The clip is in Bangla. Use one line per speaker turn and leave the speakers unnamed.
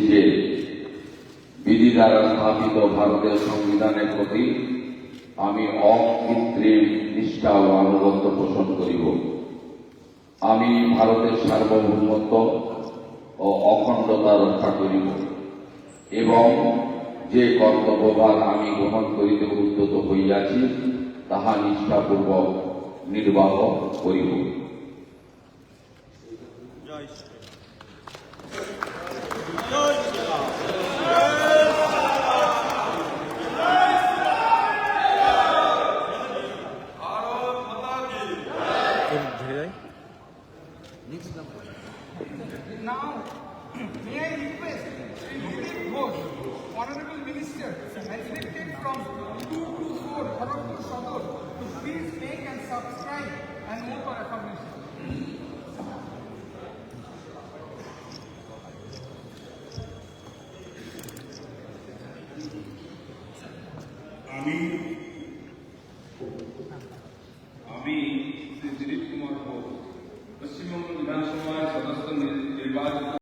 যে বিধি দ্বারা স্থাপিত ভারতের সংবিধানের প্রতি আমি অকৃত্রিম নিষ্ঠা ও আনুগত্য পোষণ করিব। আমি ভারতের সার্বভৌমত্ব ও অখণ্ডতা রক্ষা করিব এবং যে কর্তব্যভার আমি গ্রহণ করিতে উদ্যত হইয়াছি তাহা নিষ্ঠাপূর্বক নির্বাহ করিব।
Now, may I request Sri Vivek Ghosh, Honorable Minister, elected from 224 Kharagpur Sadar, to please make and subscribe and move for affirmation.
আমি শ্রী দিলীপ কুমার ঘোষ পশ্চিমবঙ্গ বিধানসভার সদস্য নির্বাচিত